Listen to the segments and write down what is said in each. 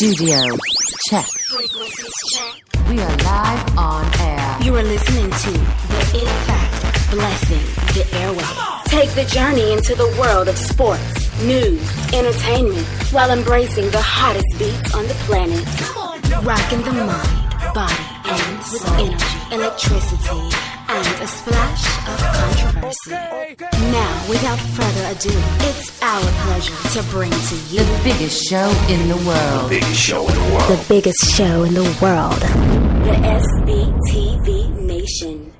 Studio check. Frequencies check. We are live on air. You are listening to the In Fact Blessing the Airwaves. Take the journey into the world of sports, news, entertainment, while embracing the hottest beats on the planet. Rocking the mind, body, and with energy, electricity, and a splash of controversy. Now, without further ado, it's our pleasure to bring to you The biggest show in the world. Biggest show in the world. the biggest show in the world, the SBTV Nation.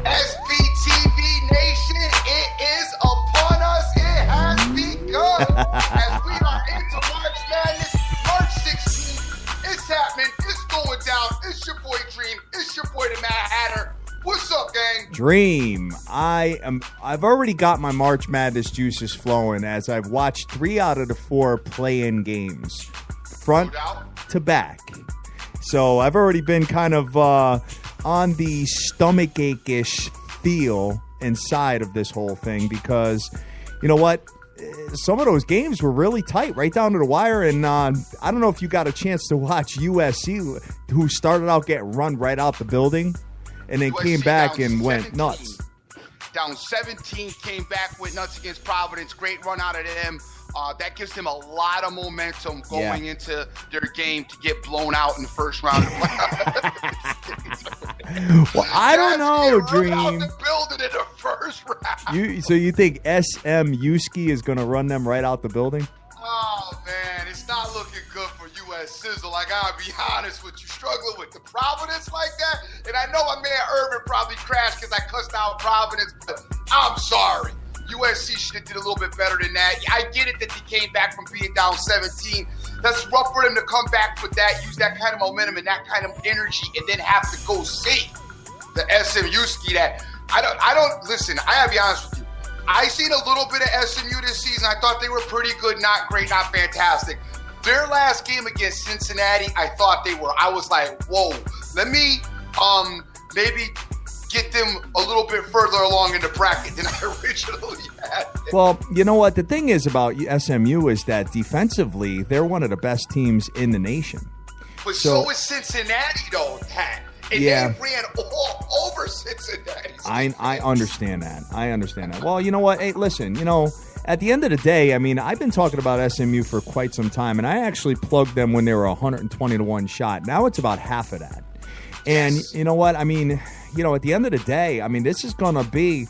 SBTV Nation, it is upon us. It has begun. As we are into March Madness, March 16th. It's happening. It's going down. It's your boy Dream. It's your boy the Mad Hatter. What's up, gang? Dream. I've already got my March Madness juices flowing as I've watched 3 out of the 4 play-in games, front No doubt. to back. So I've already been kind of on the stomach ache-ish feel inside of this whole thing because, you know what? Some of those games were really tight, right down to the wire. And I don't know if you got a chance to watch USC, who started out getting run right out the building and then USC came back down and went 17. nuts. Down 17, came back with nuts against Providence. Great run out of them. That gives them a lot of momentum going into their game to get blown out in the first round. Well, I don't know, Dream. Out Dream. the building in the first round. So you think SM Yuski is going to run them right out the building? Oh, man, it's not looking good for U.S. Sizzle. I gotta be honest with you. Struggling with the Providence like that. And I know my man Urban probably crashed because I cussed out Providence, but I'm sorry. USC should have did a little bit better than that. I get it that they came back from being down 17. That's rough for them to come back with that, use that kind of momentum and that kind of energy, and then have to go see the SMU ski that I don't listen. I gotta be honest with you. I seen a little bit of SMU this season. I thought they were pretty good, not great, not fantastic. Their last game against Cincinnati, I thought they were. I was like, whoa. Let me maybe get them a little bit further along in the bracket than I originally had. Well, you know what? The thing is about SMU is that defensively, they're one of the best teams in the nation. But so is Cincinnati, though, Pat. And Yeah. they ran all over Cincinnati. I understand that. I understand that. Well, you know what? Hey, listen, at the end of the day, I mean, I've been talking about SMU for quite some time, and I actually plugged them when they were 120-1 shot. Now it's about half of that. And you know what? I mean, at the end of the day, I mean, this is going to be,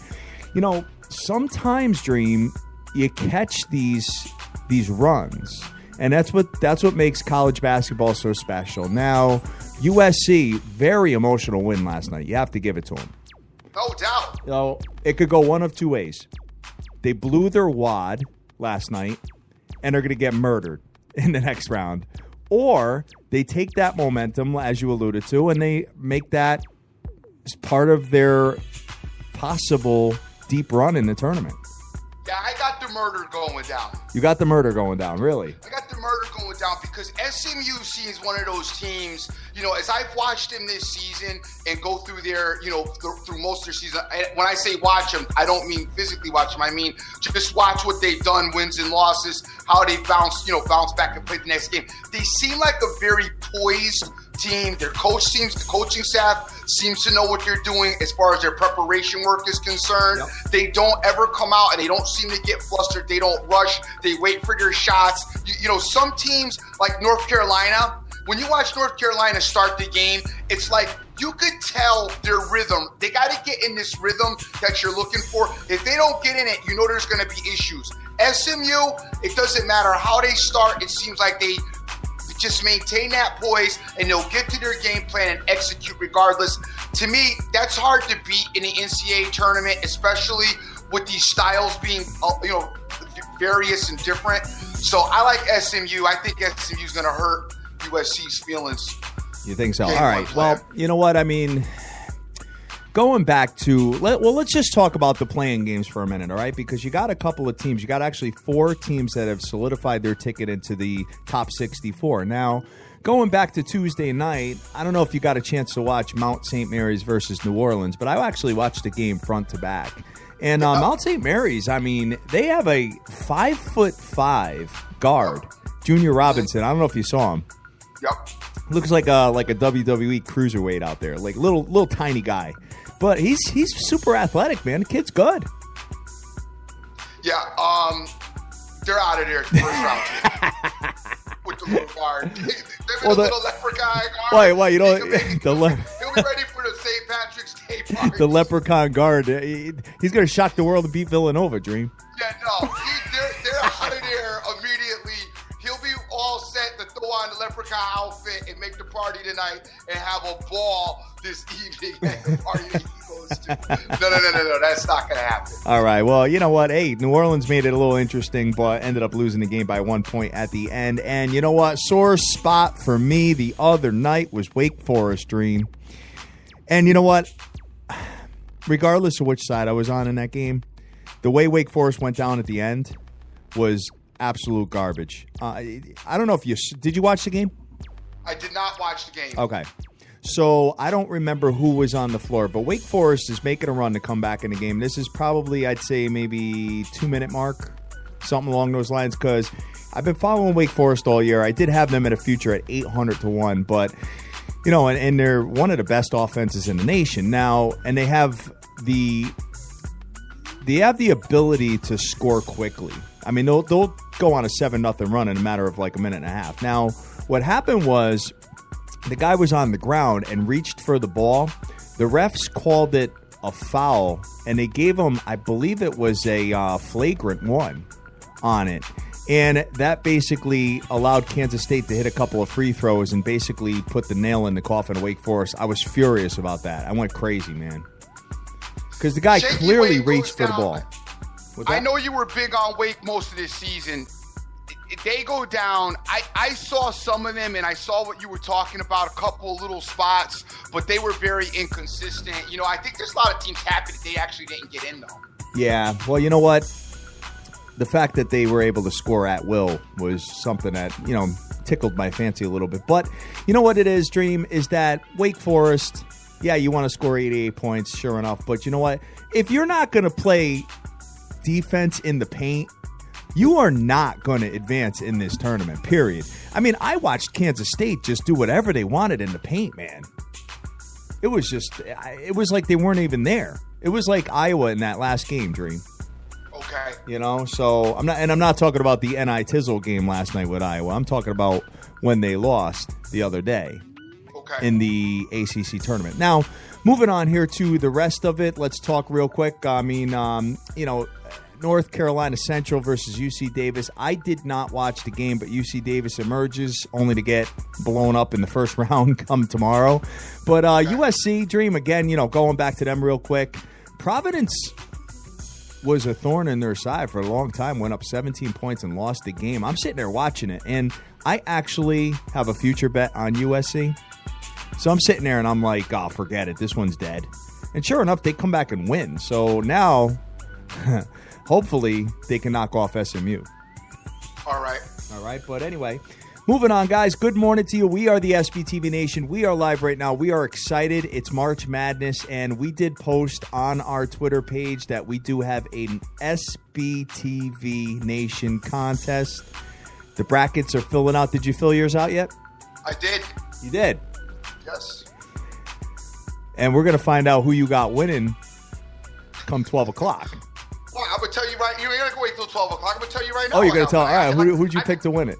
sometimes, Dream, you catch these runs, and that's what makes college basketball so special. Now, USC, very emotional win last night. You have to give it to them. No doubt. It could go one of two ways. They blew their wad last night, and they're going to get murdered in the next round. Or they take that momentum, as you alluded to, and they make that as part of their possible deep run in the tournament. Yeah, I got the murder going down. You got the murder going down, really? I got the murder going down because SMUC is one of those teams, as I've watched them this season and go through their, through most of their season. When I say watch them, I don't mean physically watch them. I mean just watch what they've done, wins and losses, how they bounce back and play the next game. They seem like a very poised team. The coaching staff seems to know what they're doing as far as their preparation work is concerned. Yep. They don't ever come out and they don't seem to get flustered. They don't rush. They wait for their shots. Some teams like North Carolina, when you watch North Carolina start the game, it's like you could tell their rhythm. They got to get in this rhythm that you're looking for. If they don't get in it, there's going to be issues. SMU, it doesn't matter how they start. It seems like they just maintain that poise and they'll get to their game plan and execute regardless. To me, that's hard to beat in the NCAA tournament, especially with these styles being, various and different. So I like SMU. I think SMU is going to hurt USC's feelings. You think so? All right. Well, you know what? I mean, going back to, let's just talk about the playing games for a minute, all right? Because you got a couple of teams. You got actually 4 teams that have solidified their ticket into the top 64. Now, going back to Tuesday night, I don't know if you got a chance to watch Mount St. Mary's versus New Orleans, but I actually watched the game front to back. And Mount St. Mary's, I mean, they have a 5'5" guard, Junior Robinson. I don't know if you saw him. Yep. Looks like a WWE cruiserweight out there, like little tiny guy. But he's super athletic, man. The kid's good. Yeah, they're out of there first round team. With the little guard. The little leprechaun guard. Why you know he'll be ready for the St. Patrick's Day party. The leprechaun guard. He's going to shock the world and beat Villanova, Dream. Yeah, no, they're out of there immediately. He'll be all set to throw on the leprechaun outfit and make the party tonight and have a ball this evening at the party that he goes to. No, that's not going to happen. All right, well, you know what? Hey, New Orleans made it a little interesting, but ended up losing the game by 1 point at the end. And you know what? Sore spot for me the other night was Wake Forest, Dream. And you know what? Regardless of which side I was on in that game, the way Wake Forest went down at the end was absolute garbage. I don't know if did you watch the game? I did not watch the game. Okay. So I don't remember who was on the floor, but Wake Forest is making a run to come back in the game. This is probably, I'd say, maybe 2-minute mark, something along those lines, because I've been following Wake Forest all year. I did have them at a future at 800-1, but, you know, and they're one of the best offenses in the nation now, and they have the ability to score quickly. I mean, they'll go on a 7-0 run in a matter of like a minute and a half. Now, what happened was the guy was on the ground and reached for the ball. The refs called it a foul, and they gave him, I believe it was a flagrant one on it. And that basically allowed Kansas State to hit a couple of free throws and basically put the nail in the coffin of Wake Forest. I was furious about that. I went crazy, man. Because the guy clearly reached for the ball. I know you were big on Wake most of this season. They go down. I saw some of them, and I saw what you were talking about, a couple of little spots, but they were very inconsistent. You know, I think there's a lot of teams happy that they actually didn't get in, though. Yeah, well, you know what? The fact that they were able to score at will was something that, you know, tickled my fancy a little bit. But you know what it is, Dream, is that Wake Forest, yeah, you want to score 88 points, sure enough. But you know what? If you're not going to play defense in the paint, you are not going to advance in this tournament, period. I mean, I watched Kansas State just do whatever they wanted in the paint, man. It was like they weren't even there. It was like Iowa in that last game, Dream. Okay. You know, so I'm not talking about the N.I. Tizzle game last night with Iowa. I'm talking about when they lost the other day in the ACC tournament. Now, moving on here to the rest of it, let's talk real quick. I mean, you know, North Carolina Central versus UC Davis. I did not watch the game, but UC Davis emerges only to get blown up in the first round come tomorrow. But USC, Dream, again, you know, going back to them real quick. Providence was a thorn in their side for a long time, went up 17 points and lost the game. I'm sitting there watching it, and I actually have a future bet on USC. So I'm sitting there, and I'm like, oh, forget it. This one's dead. And sure enough, they come back and win. So now, hopefully, they can knock off SMU. All right. But anyway, moving on, guys. Good morning to you. We are the SBTV Nation. We are live right now. We are excited. It's March Madness, and we did post on our Twitter page that we do have an SBTV Nation contest. The brackets are filling out. Did you fill yours out yet? I did. You did? Yes. And we're going to find out who you got winning come 12 o'clock. Well, I'm going to tell you right. You're going to wait till 12 o'clock. I'm going to tell you right now. Oh, you're going to tell. All right. Who'd you pick to win it?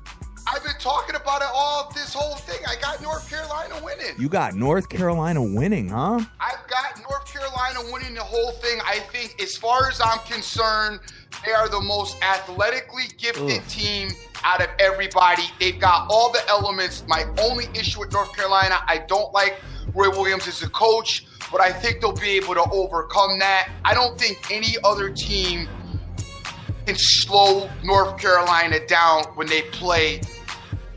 I've been talking about it all this whole thing. I got North Carolina winning. You got North Carolina winning, huh? I've got North Carolina winning the whole thing. I think, as far as I'm concerned, they are the most athletically gifted team out of everybody. They've got all the elements. My only issue with North Carolina, I don't like Roy Williams as a coach, but I think they'll be able to overcome that. I don't think any other team can slow North Carolina down when they play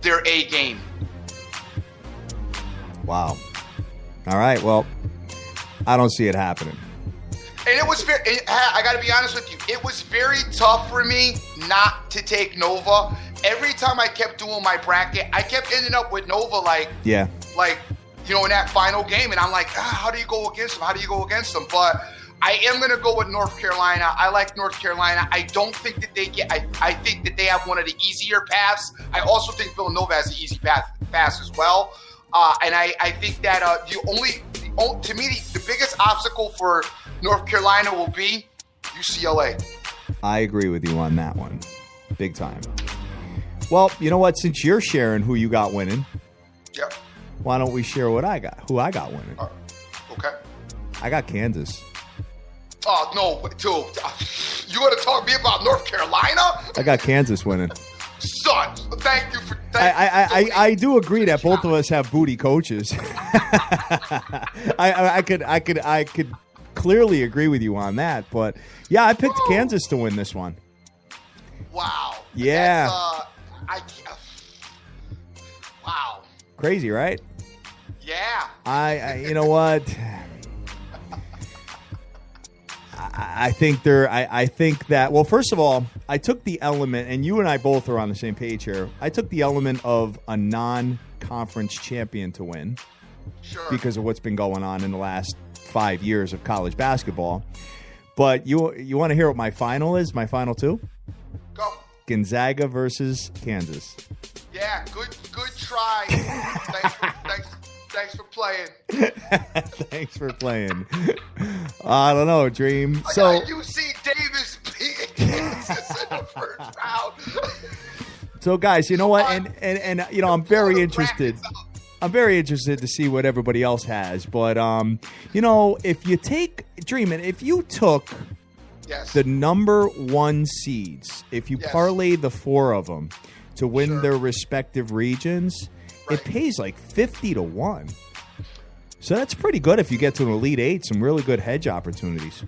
their A game. Wow. All right. Well, I don't see it happening. And it was very, I got to be honest with you, it was very tough for me not to take Nova. Every time I kept doing my bracket, I kept ending up with Nova in that final game. And I'm like, how do you go against them? How do you go against them? But I am going to go with North Carolina. I like North Carolina. I don't think that they get, I think that they have one of the easier paths. I also think Villanova has an easy pass as well. And I think that to me, the biggest obstacle for North Carolina will be UCLA. I agree with you on that one. Big time. Well, you know what? Since you're sharing who you got winning, yep. Why don't we share who I got winning? Okay. I got Kansas. Oh, no, dude. You want to talk to me about North Carolina? I got Kansas winning. Son, thank you for I do agree that both of us have booty coaches. I could clearly agree with you on that, but yeah, I picked Kansas to win this one. Wow. Yeah. Wow. Crazy, right? Yeah. I you know what? I think that, well, first of all, I took the element, and you and I both are on the same page here. I took the element of a non-conference champion to win because of what's been going on in the last 5 years of college basketball. But you want to hear what my final is? My final two? Go. Gonzaga versus Kansas. Yeah, good try. Thanks for playing. Thanks for playing. I don't know, Dream. I got UC Davis beating Kansas in the first round. So, guys, you know what? And you know, I'm very interested. I'm very interested to see what everybody else has. But you know, if you take Dream, and if you took the number one seeds, if you parlay the four of them to win their respective regions, it pays like 50-1. So that's pretty good if you get to an Elite Eight, some really good hedge opportunities.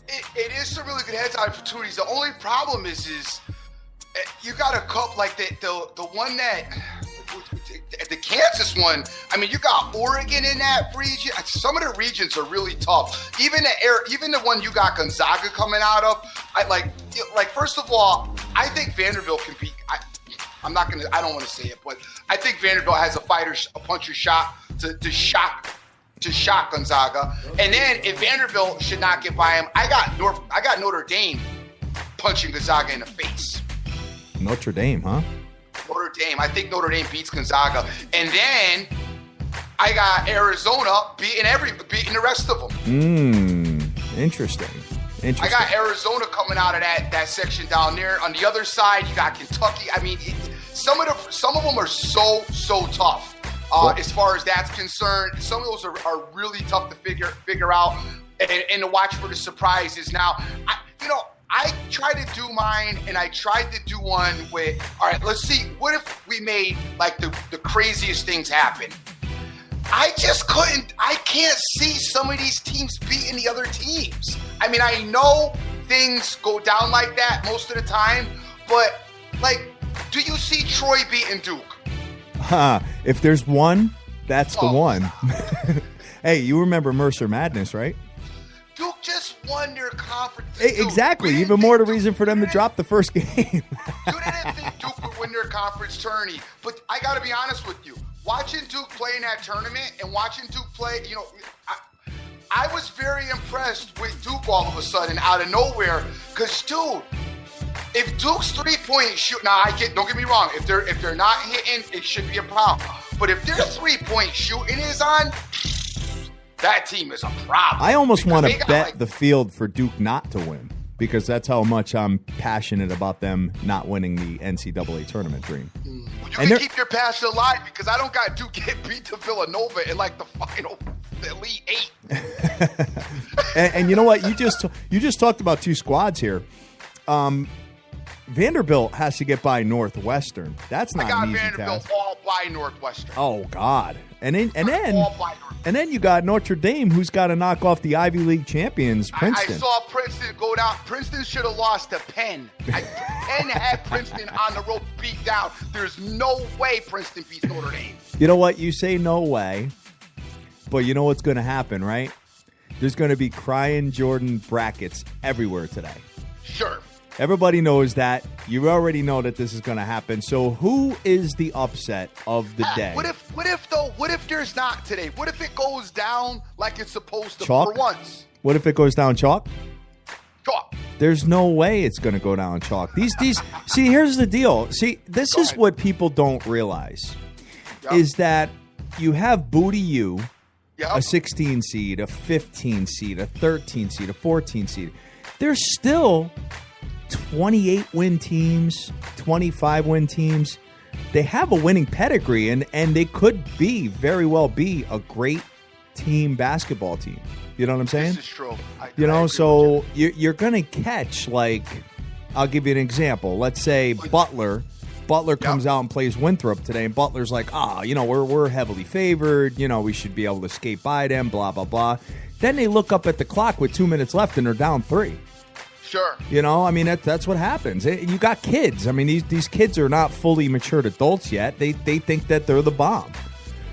It is some really good hedge opportunities. The only problem is you got a couple like the one that the Kansas one. I mean, you got Oregon in that region. Some of the regions are really tough. Even the one you got Gonzaga coming out of. I first of all, I think Vanderbilt can beat. I don't want to say it, but I think Vanderbilt has a puncher's shot to shock Gonzaga. And then if Vanderbilt should not get by him, I got Notre Dame punching Gonzaga in the face. Notre Dame, huh? Notre Dame. I think Notre Dame beats Gonzaga. And then I got Arizona beating the rest of them. Interesting. I got Arizona coming out of that section down there. On the other side, you got Kentucky. I mean, some of them are so tough. As far as that's concerned, some of those are really tough to figure out and to watch for the surprises. Now, I tried to do mine, and I tried to do one with, all right, let's see, what if we made like the craziest things happen? I can't see some of these teams beating the other teams. I mean, I know things go down like that most of the time, but like, do you see Troy beating Duke? If there's one, that's the one. Hey, you remember Mercer Madness, right? Duke just won their conference. Exactly. Even more the reason for them to drop the first game. You didn't think Duke would win their conference tourney. But I got to be honest with you. Watching Duke play in that tournament and watching Duke play, I was very impressed with Duke all of a sudden out of nowhere. Because, dude, if Duke's three-point shoot, don't get me wrong. If they're not hitting, it should be a problem. But if their three-point shooting is on, that team is a problem. I almost want to bet the field for Duke not to win because that's how much I'm passionate about them not winning the NCAA tournament, Dream. You can keep your passion alive because I don't got Duke get beat to Villanova in like the final Elite Eight. and you know what? You just talked about two squads here. Vanderbilt has to get by Northwestern. That's not an easy task. I got Vanderbilt all by Northwestern. Oh God! And then you got Notre Dame, who's got to knock off the Ivy League champions, Princeton. I saw Princeton go down. Princeton should have lost to Penn. Penn had Princeton on the rope, beat down. There's no way Princeton beats Notre Dame. You know what? You say no way, but you know what's going to happen, right? there's going to be crying Jordan brackets everywhere today. Sure. Everybody knows that. You already know that this is going to happen. So who is the upset of the day? What if there's not today? What if it goes down like it's supposed to Chalk? for once? What if it goes down chalk? Chalk. There's no way it's going to go down chalk. These see, here's the deal. See, this is what people don't realize is that you have Booty U, a 16 seed, a 15 seed, a 13 seed, a 14 seed. There's still 28-win teams, 25-win teams. They have a winning pedigree, and they could very well be a great team basketball team. You know what I'm saying? This is true. So you're going to catch, like, I'll give you an example. Let's say Butler comes out and plays Winthrop today, and Butler's like, we're heavily favored. We should be able to skate by them, blah, blah, blah. Then they look up at the clock with 2 minutes left, and they're down 3. Sure. That's what happens. You got kids. These kids are not fully matured adults yet. They think that they're the bomb.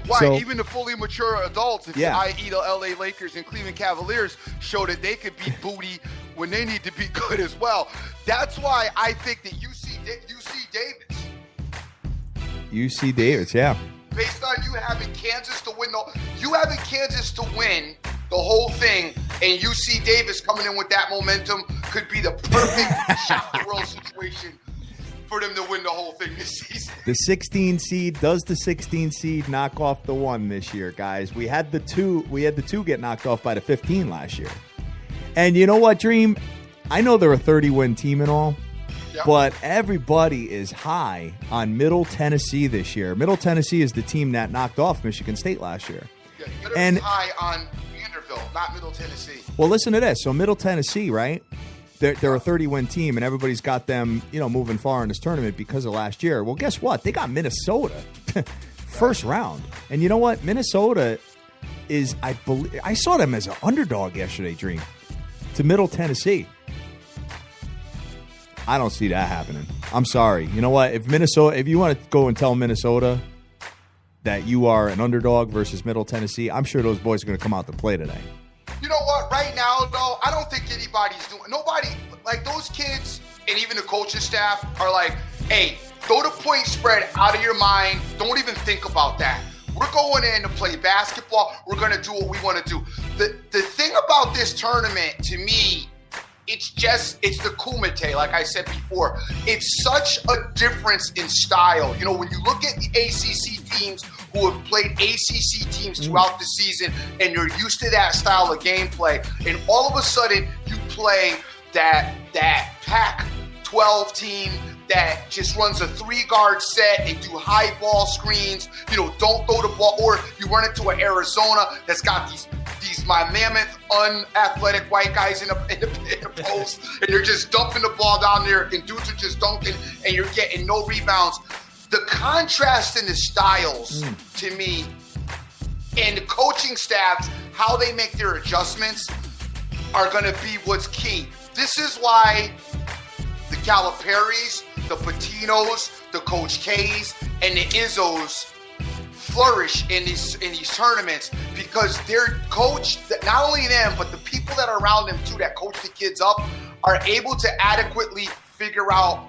Why? So, even the fully mature adults, i.e. the LA Lakers and Cleveland Cavaliers, show that they could be booty when they need to be good as well. That's why I think that UC Davis, yeah. Based on you having Kansas to win the whole thing, and UC Davis coming in with that momentum could be the perfect shock the world situation for them to win the whole thing this season. The 16 seed, does the 16 seed knock off the 1 this year, guys? We had the 2 get knocked off by the 15 last year. And you know what, Dream? I know they're a 30-win team and all, but everybody is high on Middle Tennessee this year. Middle Tennessee is the team that knocked off Michigan State last year. Yeah, you better be high on Vanderbilt, not Middle Tennessee. Well, listen to this. So Middle Tennessee, right? They're a 30-win team, and everybody's got them, moving far in this tournament because of last year. Well, guess what? They got Minnesota first round. And you know what? Minnesota is, I saw them as an underdog yesterday, Dream, to Middle Tennessee. I don't see that happening. I'm sorry. You know what? If you want to go and tell Minnesota that you are an underdog versus Middle Tennessee, I'm sure those boys are going to come out to play today. You know what? Right now, though, I don't think anybody's doing. Nobody, like those kids and even the coaching staff are like, hey, throw the point spread out of your mind. Don't even think about that. We're going in to play basketball. We're going to do what we want to do. The thing about this tournament, to me, it's the kumite, like I said before. It's such a difference in style. When you look at the ACC teams who have played ACC teams throughout the season, and you're used to that style of gameplay, and all of a sudden you play that Pac-12 team that just runs a 3-guard set. They do high ball screens. Don't throw the ball, or you run into an Arizona that's got these mammoth, unathletic white guys in the post, and you're just dumping the ball down there, and dudes are just dunking, and you're getting no rebounds. The contrast in the styles, to me, and the coaching staffs, how they make their adjustments, are going to be what's key. This is why the Caliperis, the Patinos, the Coach K's, and the Izzos flourish in these tournaments, because their coach, not only them, but the people that are around them too, that coach the kids up, are able to adequately figure out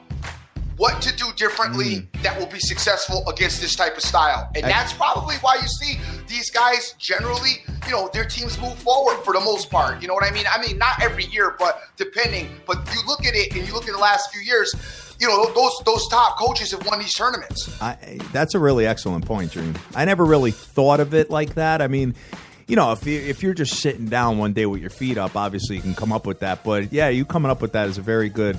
what to do differently that will be successful against this type of style. And that's probably why you see these guys generally, their teams move forward for the most part. You know what I mean? Not every year, but depending. But you look at it and you look at the last few years, those top coaches have won these tournaments. That's a really excellent point, Dream. I never really thought of it like that. If you're just sitting down one day with your feet up, obviously you can come up with that. But yeah, you coming up with that is a very good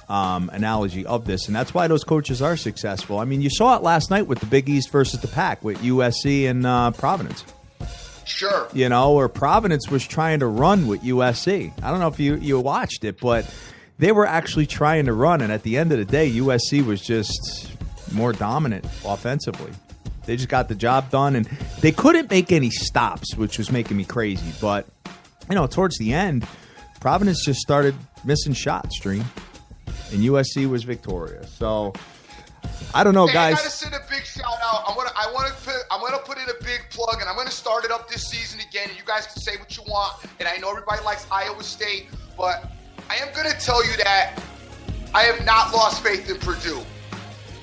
analogy of this, and that's why those coaches are successful. You saw it last night with the Big East versus the Pac with USC and Providence. Sure. Where Providence was trying to run with USC. I don't know if you watched it, but they were actually trying to run, and at the end of the day, USC was just more dominant offensively. They just got the job done, and they couldn't make any stops, which was making me crazy. But, towards the end, Providence just started missing shots, Dream, and USC was victorious. So, I don't know, guys. I got to send a big shout out. I'm going to put in a big plug, and I'm going to start it up this season again, and you guys can say what you want. And I know everybody likes Iowa State, but I am going to tell you that I have not lost faith in Purdue.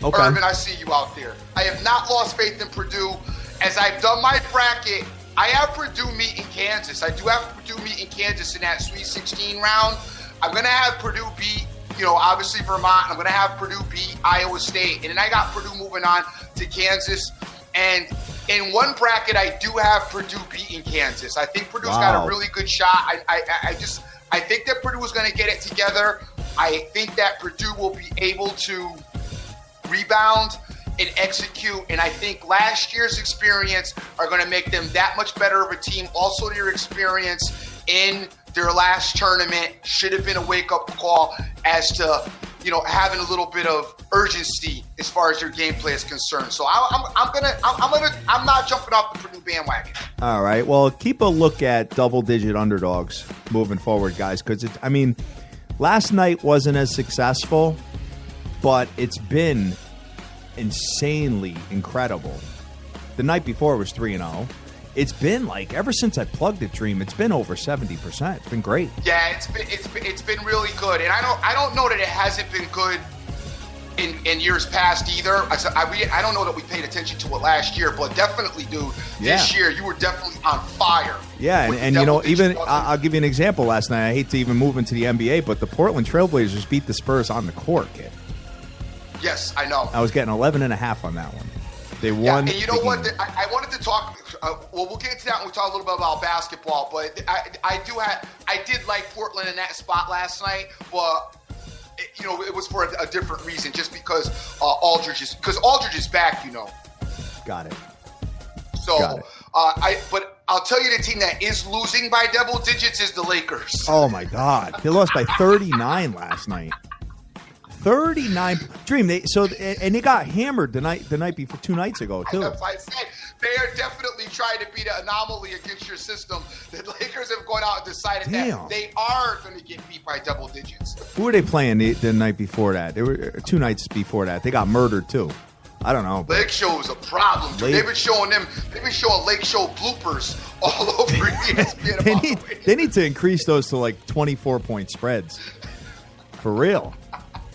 Okay. Irvin, I see you out there. I have not lost faith in Purdue. As I've done my bracket, I have Purdue meeting Kansas. I do have Purdue meeting Kansas in that Sweet 16 round. I'm going to have Purdue beat, obviously Vermont. I'm going to have Purdue beat Iowa State. And then I got Purdue moving on to Kansas. And in one bracket, I do have Purdue beating Kansas. I think Purdue's got a really good shot. I think that Purdue is going to get it together. I think that Purdue will be able to rebound and execute, and I think last year's experience are going to make them that much better of a team. Also, their experience in their last tournament should have been a wake-up call as to, having a little bit of urgency as far as their gameplay is concerned. So I'm not jumping off the Purdue bandwagon. All right. Well, keep a look at double-digit underdogs moving forward, guys, because last night wasn't as successful, but it's been insanely incredible. The night before was 3-0. It's been ever since I plugged it, Dream, it's been over 70%. It's been great. Yeah, it's been really good, and I don't know that it hasn't been good in years past either. I don't know that we paid attention to it last year, but definitely, dude, this year you were definitely on fire. Yeah, and even I'll give you an example. Last night, I hate to even move into the NBA, but the Portland Trailblazers beat the Spurs on the court, kid. Yes, I know. I was getting 11.5 on that one. They won. And you know what? I wanted to talk. We'll get into that when we talk a little bit about basketball. But I did like Portland in that spot last night, but it was for a different reason. Just because Aldridge is back. Got it. So but I'll tell you, the team that is losing by double digits is the Lakers. Oh my God, they lost by 39 last night. 39 Dream. They got hammered the night before 2 nights ago too. As I said, they are definitely trying to be the anomaly against your system. The Lakers have gone out and decided that they are going to get beat by double digits. Who were they playing the night before that? They were 2 nights before that. They got murdered too. I don't know. Lake Show is a problem. They've been showing Lake Show bloopers all over ESPN. They need to increase those to 24-point spreads. For real.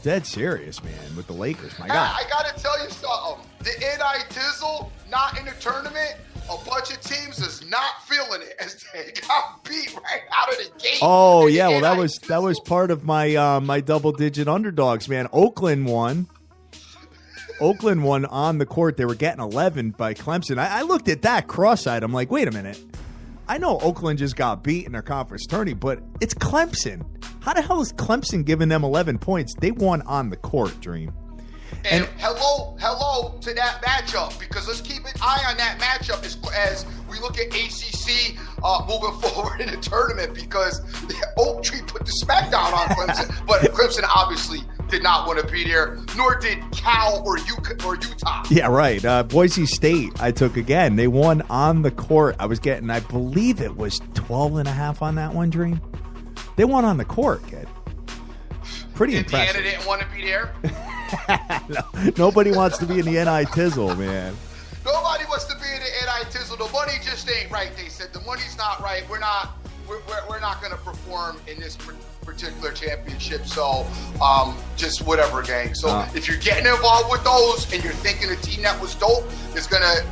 Dead serious, man, with the Lakers. My God. I got to tell you something. The NI Tizzle, not in the tournament, a bunch of teams is not feeling it as they got beat right out of the gate. Oh, yeah. Well, that was part of my my double-digit underdogs, man. Oakland won. Oakland won on the court. They were getting 11 by Clemson. I looked at that cross-eyed. I'm like, wait a minute. I know Oakland just got beat in their conference tourney, but it's Clemson. How the hell is Clemson giving them 11 points? They won on the court, Dream. And hello to that matchup, because let's keep an eye on that matchup as we look at ACC moving forward in the tournament, because the Oak Tree put the smackdown on Clemson, but Clemson obviously did not want to be there, nor did Cal or Utah. Yeah, right. Boise State, I took again. They won on the court. I was getting, I believe it was 12.5 on that one, Dream. They won on the court, kid. Pretty impressive. Indiana didn't want to be there. No, nobody wants to be in the NI Tizzle, man. Nobody wants to be in the NI Tizzle. The money just ain't right. They said the money's not right. We're not going to perform in this particular championship. So just whatever, gang. So if you're getting involved with those and you're thinking a team that was dope is going to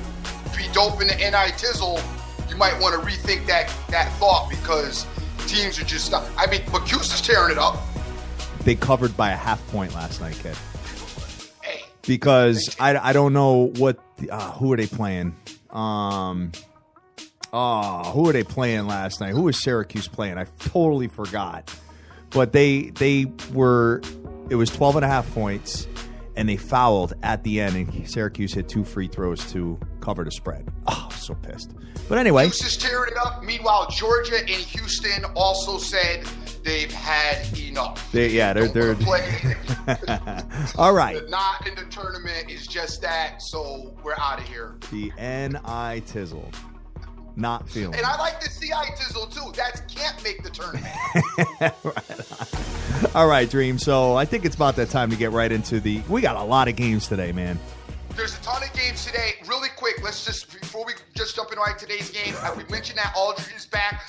be dope in the NI Tizzle, you might want to rethink that thought, because teams are just not. I mean, Bacuse is tearing it up. They covered by a half point last night, kid. Because I don't know what who are they playing? Who are they playing last night? Who was Syracuse playing? I totally forgot. But they were. It was 12.5 points, and they fouled at the end, and Syracuse hit 2 free throws to cover the spread. Oh, I'm so pissed. But anyway, Houston's tearing it up. Meanwhile, Georgia and Houston also said they've had enough. They're play. All right. They're not in the tournament is just that, so we're out of here. The NI Tizzle. Not feeling. And I like the CI Tizzle too. That can't make the tournament. Right. All right, Dream. So I think it's about that time to get right into we got a lot of games today, man. There's a ton of games today. Really quick, let's just before we just jump into today's game, we mentioned that Aldridge is back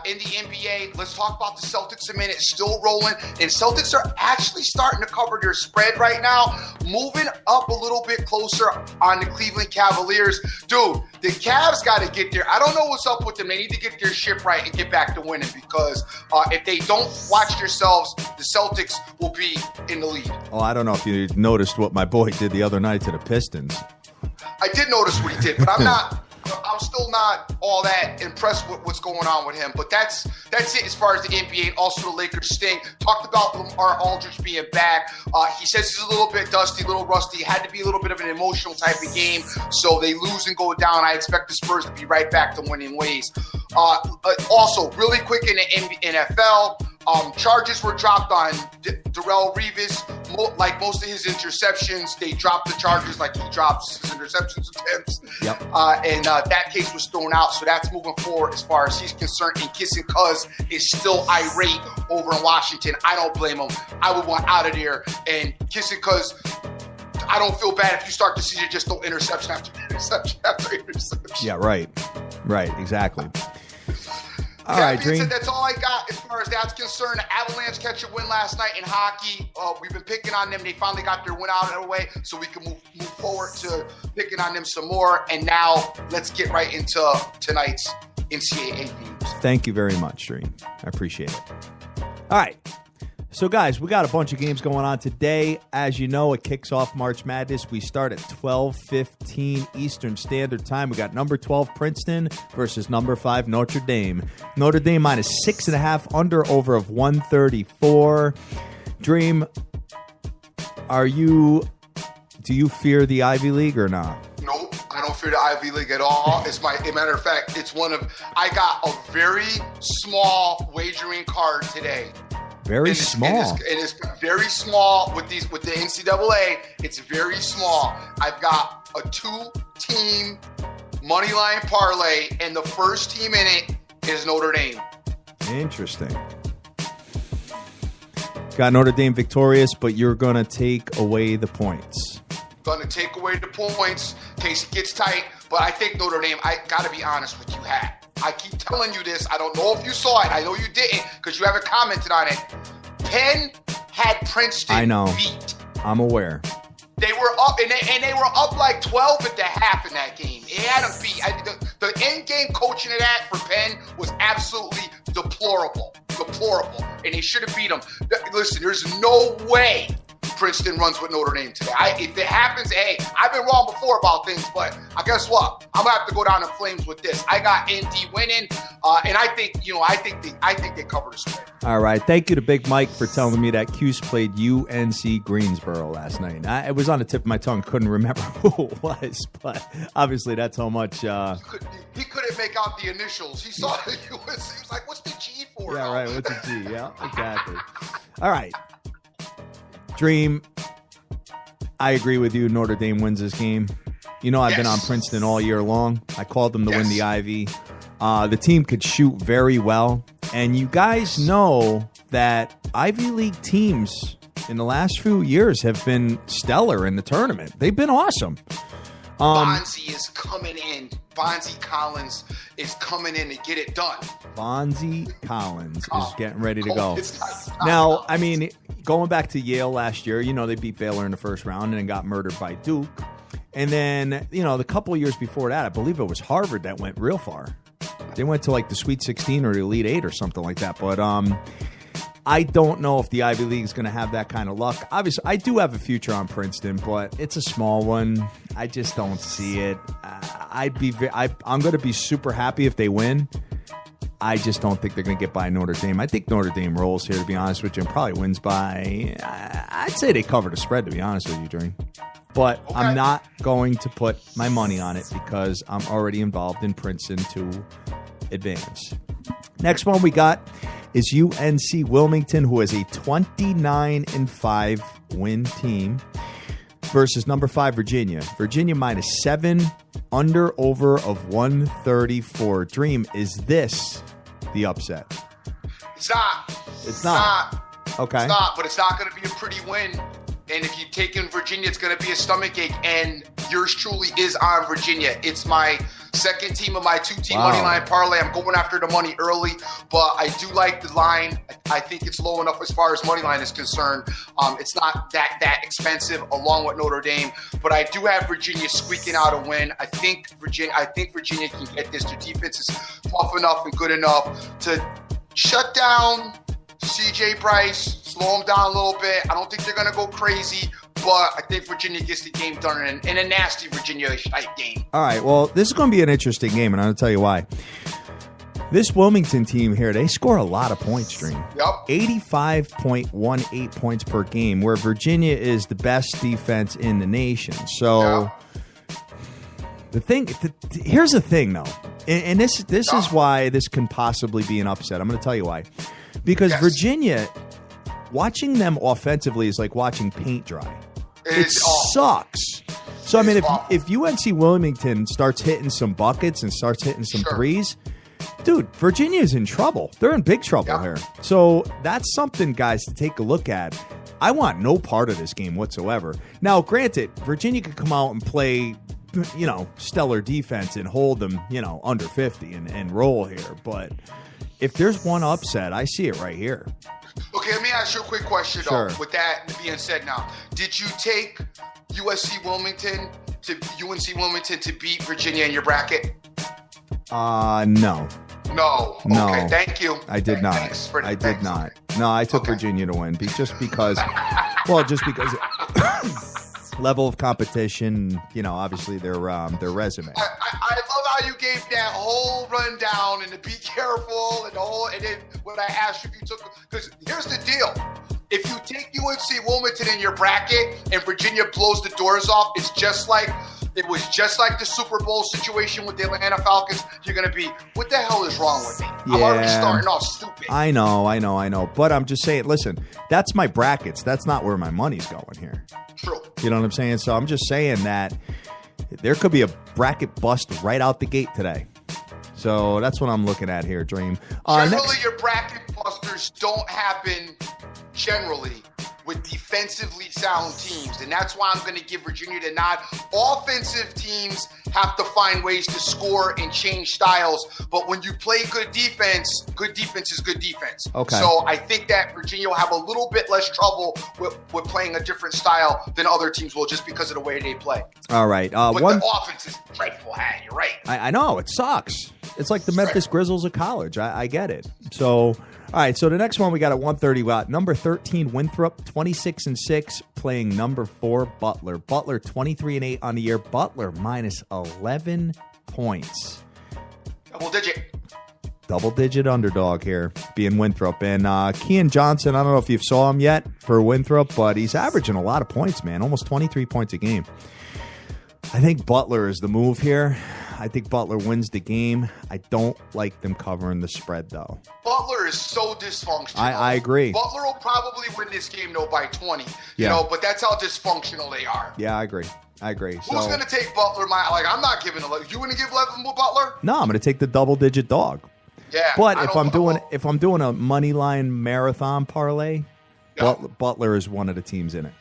in the NBA. Let's talk about the Celtics a minute. Still rolling, and Celtics are actually starting to cover their spread right now, moving up a little bit closer on the Cleveland Cavaliers. Dude, the Cavs got to get there. I don't know what's up with them. They need to get their ship right and get back to winning, because if they don't watch themselves, the Celtics will be in the lead. Oh, I don't know if you noticed what my boy did the other night to the Pistons. I did notice what he did, but I'm still not all that impressed with what's going on with him. But that's it as far as the NBA, and also the Lakers sting. Talked about Lamar Aldridge being back. He says he's a little bit dusty, a little rusty. It had to be a little bit of an emotional type of game, so they lose and go down. I expect the Spurs to be right back to winning ways. Also, really quick in the NFL, charges were dropped on Darrelle Revis. Like most of his interceptions, they dropped the charges like he drops his interceptions attempts. Yep. And that case was thrown out, so that's moving forward as far as he's concerned. And Kissing Cuz is still irate over in Washington. I don't blame him. I would want out of there. And Kissing Cuz, I don't feel bad if you start the season just throw interception after interception after interception. Yeah, right. Right, exactly. All that right, being Dream. said, that's all I got as far as that's concerned. The Avalanche catch a win last night in hockey. We've been picking on them. They finally got their win out of the way, so we can move forward to picking on them some more. And now let's get right into tonight's NCAA views. Thank you very much, Dream. I appreciate it. All right. So, guys, we got a bunch of games going on today. As you know, it kicks off March Madness. We start at 12:15 Eastern Standard Time. We got number 12 Princeton versus number 5 Notre Dame. Notre Dame minus 6.5, under over of 134. Dream, do you fear the Ivy League or not? Nope, I don't fear the Ivy League at all. As a matter of fact, I got a very small wagering card today. Very small. It is very small with the NCAA. It's very small. I've got a 2-team money line parlay, and the first team in it is Notre Dame. Interesting. Got Notre Dame victorious, but you're going to take away the points. Going to take away the points in case it gets tight. But I think Notre Dame, I got to be honest with you, Hat. I keep telling you this. I don't know if you saw it. I know you didn't because you haven't commented on it. Penn had Princeton beat. I'm aware. They were up, and they were up like 12 at the half in that game. It had them beat. The in-game coaching of that for Penn was absolutely deplorable. And they should have beat them. Listen, there's no way Princeton runs with Notre Dame today. If it happens, hey, I've been wrong before about things, but guess what? I'm gonna have to go down in flames with this. I got ND winning, and I think they covered the spread. All right, thank you to Big Mike for telling me that Cuse played UNC Greensboro last night. It was on the tip of my tongue, couldn't remember who it was, but obviously that's how much. He couldn't make out the initials. He saw the UNC. He was like, "What's the G for?" Yeah, right. What's the G? Yeah, exactly. All right. Dream, I agree with you. Notre Dame wins this game. You know, I've been on Princeton all year long. I called them to win the Ivy. The team could shoot very well. And you guys know that Ivy League teams in the last few years have been stellar in the tournament. They've been awesome. Bonzi is coming in. Bonzi Collins is coming in to get it done. Bonzi Collins is getting ready to go. Now, I mean, going back to Yale last year, you know, they beat Baylor in the first round and then got murdered by Duke. And then, you know, the couple of years before that, I believe it was Harvard that went real far. They went to like the Sweet 16 or the Elite 8 or something like that. But I don't know if the Ivy League is going to have that kind of luck. Obviously, I do have a future on Princeton, but it's a small one. I just don't see it. I'm going to be super happy if they win. I just don't think they're going to get by Notre Dame. I think Notre Dame rolls here, to be honest with you, and probably wins by, I'd say they cover the spread, to be honest with you, Dream. But I'm not going to put my money on it because I'm already involved in Princeton to advance. Next one we got is UNC Wilmington, who has a 29-5 win team, versus number 5 Virginia. Virginia minus 7, under over of 134. Dream, is this the upset? It's not. It's not. Okay. It's not, but it's not going to be a pretty win. And if you take in Virginia, it's going to be a stomachache. And yours truly is on Virginia. It's my Second team of my 2-team Wow. money line parlay. I'm going after the money early, but I do like the line. I think it's low enough as far as money line is concerned. It's not that expensive, along with Notre Dame, but I do have Virginia squeaking out a win. I think Virginia can get this. Their defense is tough enough and good enough to shut down C.J. Bryce, slow him down a little bit. I don't think they're going to go crazy, but I think Virginia gets the game done in a nasty Virginia-type game. All right, well, this is going to be an interesting game, and I'm going to tell you why. This Wilmington team here, they score a lot of points, Dream. Yep. 85.18 points per game, where Virginia is the best defense in the nation. So here's the thing, though, and this is why this can possibly be an upset. I'm going to tell you why. Because Virginia, watching them offensively is like watching paint dry. It sucks. So, I mean, if UNC Wilmington starts hitting some buckets and starts hitting some threes, dude, Virginia's in trouble. They're in big trouble here. So that's something, guys, to take a look at. I want no part of this game whatsoever. Now, granted, Virginia could come out and play, stellar defense and hold them, under 50 and roll here. But if there's one upset, I see it right here. Okay, let me ask you a quick question, though. With that being said now, did you take UNC Wilmington to beat Virginia in your bracket? No. No. Okay, thank you. I did not. I did not. No, I took Virginia to win just because level of competition, obviously their resume. I love how you gave that whole rundown and to be careful and then when I asked you if you took, because here's the deal. If you take UNC Wilmington in your bracket and Virginia blows the doors off, it was just like the Super Bowl situation with the Atlanta Falcons. You're going to be, what the hell is wrong with me? I'm already starting off stupid. I know. But I'm just saying, listen, that's my brackets. That's not where my money's going here. True. You know what I'm saying? So I'm just saying that there could be a bracket bust right out the gate today. So that's what I'm looking at here, Dream. Generally, your bracket busters don't happen generally with defensively sound teams, and that's why I'm going to give Virginia the nod. Offensive teams have to find ways to score and change styles, but when you play good defense is good defense. Okay. So I think that Virginia will have a little bit less trouble with playing a different style than other teams will just because of the way they play. All right. But the offense is dreadful. You're right. I know. It sucks. It's like the Memphis Grizzlies of college. I get it. So... All right, so the next one we got at 1:30 watt. Number 13 Winthrop, 26-6, playing number 4 Butler. Butler 23-8 on the year. Butler minus 11 points. Double digit underdog here, being Winthrop. And Kean Johnson, I don't know if you saw him yet for Winthrop, but he's averaging a lot of points, man. Almost 23 points a game. I think Butler is the move here. I think Butler wins the game. I don't like them covering the spread, though. Butler is so dysfunctional. I agree. Butler will probably win this game, though, by 20. But that's how dysfunctional they are. Yeah, I agree. Who's going to take Butler? I'm not giving 11. You want to give 11 with Butler? No, I'm going to take the double-digit dog. Yeah. But if I'm doing a money line marathon parlay, Butler is one of the teams in it.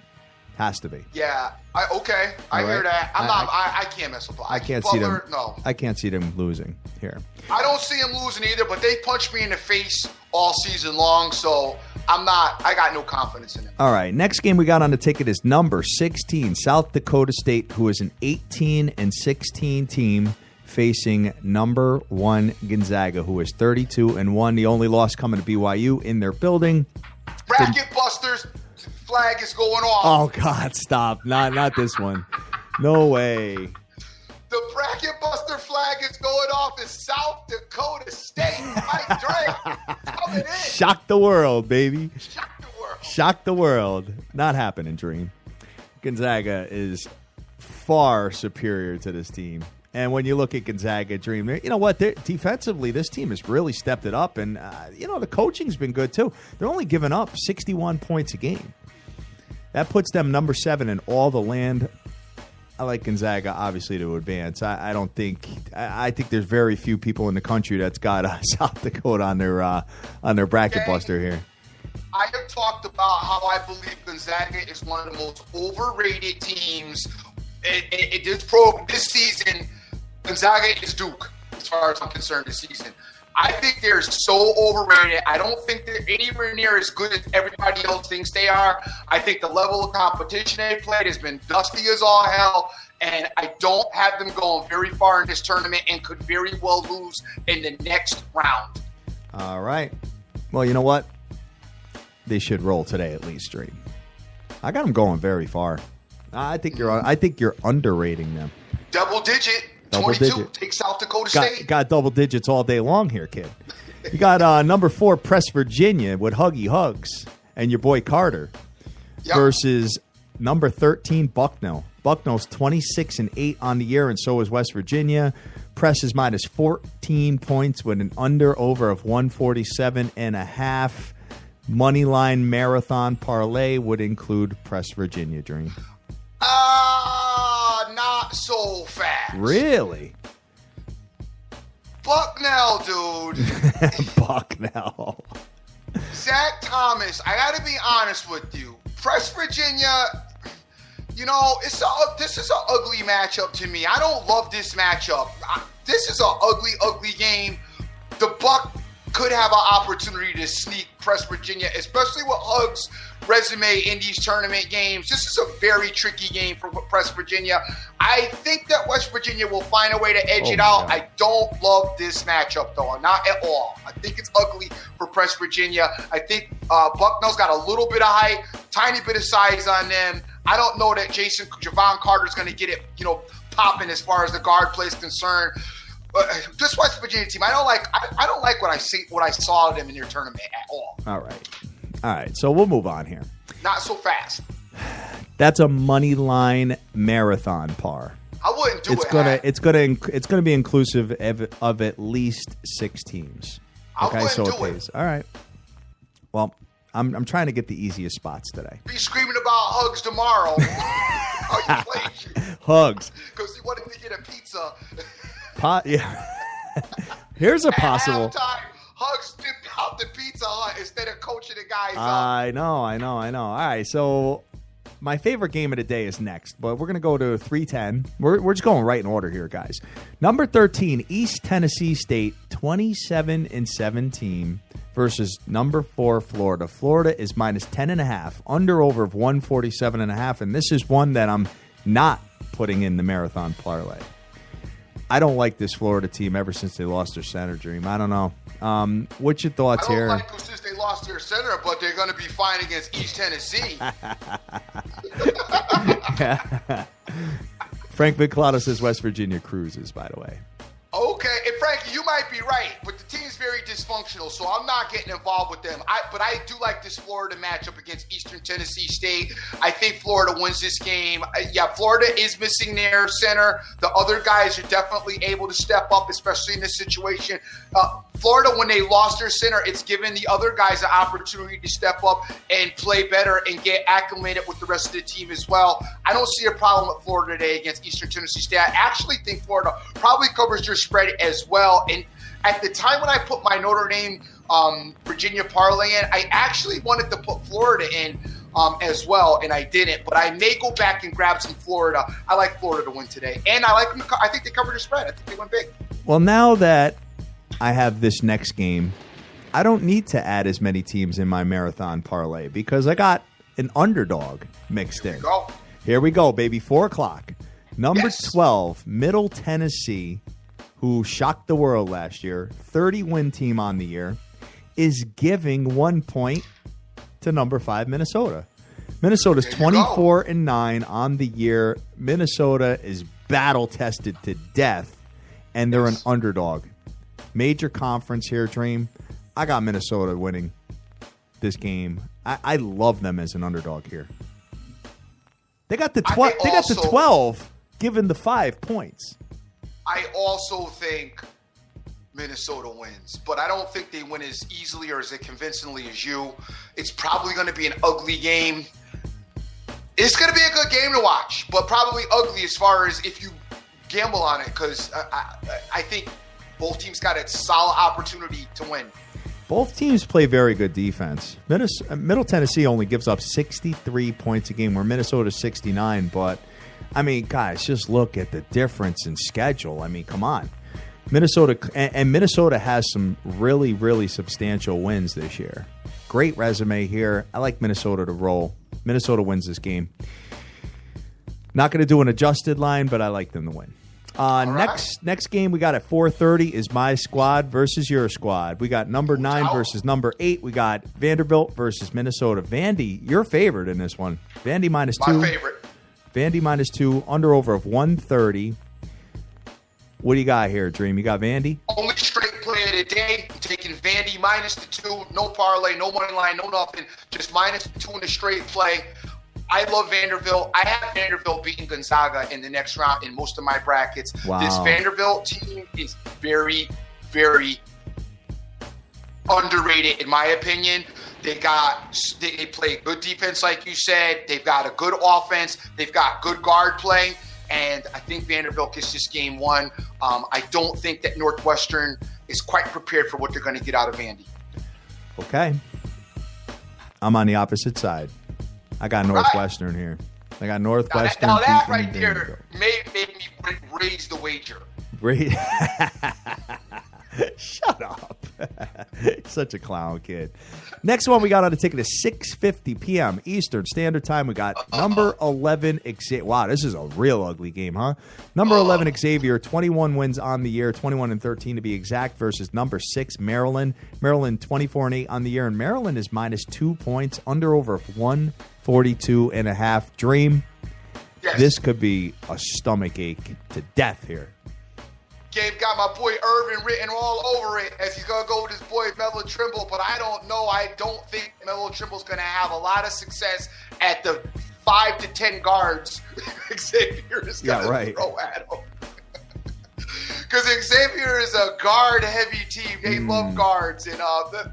Has to be. Yeah. I hear that. I can't mess with Butler. I can't see them. No. I can't see them losing here. I don't see them losing either, but they punched me in the face all season long, so I got no confidence in it. All right. Next game we got on the ticket is number 16, South Dakota State, who is an 18-16 team facing number 1 Gonzaga, who is 32-1. The only loss coming to BYU in their building. Bracket busters. Flag is going off. Oh God, stop. Not this one. No way. The bracket buster flag is going off in South Dakota State. Mike Drake coming in. Shock the world, baby. Shock the world. Not happening, Dream. Gonzaga is far superior to this team. And when you look at Gonzaga, Dream, you know what? Defensively, this team has really stepped it up. And, the coaching's been good, too. They're only giving up 61 points a game. That puts them number 7 in all the land. I like Gonzaga, obviously, to advance. I think there's very few people in the country that's got South Dakota on their bracket buster here. I have talked about how I believe Gonzaga is one of the most overrated teams. This season, Gonzaga is Duke, as far as I'm concerned, this season. I think they're so overrated. I don't think they're anywhere near as good as everybody else thinks they are. I think the level of competition they played has been dusty as all hell, and I don't have them going very far in this tournament and could very well lose in the next round. All right. Well, you know what? They should roll today at least, Dream. I got them going very far. I think you're underrating them. Double digit. Double 22. digit. Take South Dakota State. Got double digits all day long here, kid. You got number 4 Press Virginia with Huggy Hugs and your boy Carter versus number 13 Bucknell. Bucknell's 26-8 on the year, and so is West Virginia. Press is minus 14 points with an under-over of 147.5. Moneyline marathon parlay would include Press Virginia, Dream. Not so fast. Really? Bucknell, dude. Bucknell. Zach Thomas, I got to be honest with you. Press Virginia, you know, this is an ugly matchup to me. I don't love this matchup. This is an ugly game. The Buck could have an opportunity to sneak Press Virginia, especially with Hugs' resume in these tournament games. This is a very tricky game for Press Virginia. I think that West Virginia will find a way to edge it out. I don't love this matchup, though. Not at all. I think it's ugly for Press Virginia. I think Bucknell's got a little bit of height, tiny bit of size on them. I don't know that Javon Carter's going to get it, popping as far as the guard play is concerned. This West Virginia team, I don't like what I saw of them in their tournament at all. All right. So we'll move on here. Not so fast. That's a money line marathon par. I wouldn't do It's gonna be inclusive of at least 6 teams. Okay, I wouldn't do it. All right. Well, I'm trying to get the easiest spots today. Be screaming about Hugs tomorrow. How you playing? Hugs. Because he wanted to get a pizza. Here's a possible. At halftime, Hugs dipped out the Pizza Hut instead of coaching the guys up. I know. All right, so my favorite game of the day is next, but we're going to go to 310. We're just going right in order here, guys. Number 13, East Tennessee State, 27-17 versus number 4, Florida. Florida is minus 10.5, under-over of 147.5, and this is one that I'm not putting in the marathon parlay. I don't like this Florida team ever since they lost their center, Dream. I don't know. What's your thoughts here? I don't like them since they lost their center, but they're going to be fine against East Tennessee. Frank Viclato says West Virginia cruises, by the way. Okay, and Frankie, you might be right, but the team's very dysfunctional, so I'm not getting involved with them. But I do like this Florida matchup against Eastern Tennessee State. I think Florida wins this game. Florida is missing their center. The other guys are definitely able to step up, especially in this situation. Florida, when they lost their center, it's given the other guys an opportunity to step up and play better and get acclimated with the rest of the team as well. I don't see a problem with Florida today against Eastern Tennessee State. I actually think Florida probably covers their spread as well. And at the time when I put my Notre Dame Virginia parlay in, I actually wanted to put Florida in as well, and I didn't. But I may go back and grab some Florida. I like Florida to win today, and I like them. I think they covered their spread. I think they went big. Well, now that I have this next game, I don't need to add as many teams in my marathon parlay because I got an underdog mixed in. Here we go, baby. 4 o'clock. Number 12, Middle Tennessee, who shocked the world last year, 30-win team on the year, is giving 1 point to number 5, Minnesota. Minnesota's 24-9 on the year. Minnesota is battle-tested to death, and they're an underdog. Major conference here, Dream. I got Minnesota winning this game. I love them as an underdog here. They got the 12. They got the 12, given the 5 points. I also think Minnesota wins, but I don't think they win as easily or as convincingly as you. It's probably going to be an ugly game. It's going to be a good game to watch, but probably ugly as far as if you gamble on it, because I think both teams got a solid opportunity to win. Both teams play very good defense. Middle Tennessee only gives up 63 points a game, where Minnesota 69, but I mean, guys, just look at the difference in schedule. I mean, come on. Minnesota and Minnesota has some really, really substantial wins this year. Great resume here. I like Minnesota to roll. Minnesota wins this game. Not going to do an adjusted line, but I like them to win. Next game we got at 4:30 is my squad versus your squad. We got number 9 versus number 8. We got Vanderbilt versus Minnesota. Vandy, your favorite in this one. Vandy -2. My favorite. Vandy -2. Under over of 130. What do you got here, Dream? You got Vandy? Only straight play of the day. I'm taking Vandy -2. No parlay, no money line, no nothing. Just -2 in the straight play. I love Vanderbilt. I have Vanderbilt beating Gonzaga in the next round in most of my brackets. Wow. This Vanderbilt team is very, very underrated in my opinion. They play good defense, like you said. They've got a good offense. They've got good guard play. And I think Vanderbilt gets this game won. I don't think that Northwestern is quite prepared for what they're going to get out of Vandy. Okay. I'm on the opposite side. I got Northwestern here. I got Northwestern. Now that right there made me raise the wager. Shut up. Such a clown kid. Next one we got on the ticket is 6:50 p.m. Eastern Standard Time. We got number 11 Xavier. Wow, this is a real ugly game, huh? Number 11 Xavier, 21 wins on the year, 21-13 to be exact, versus number 6 Maryland. Maryland 24-8 on the year, and Maryland is -2 points, under over 142.5. Dream. Yes. This could be a stomach ache to death here. Gabe got my boy Irvin written all over it as he's going to go with his boy Melo Trimble, but I don't know. I don't think Melo Trimble's going to have a lot of success at the 5 to 10 guards Xavier is going to throw at him. Because Xavier is a guard-heavy team. They love guards. And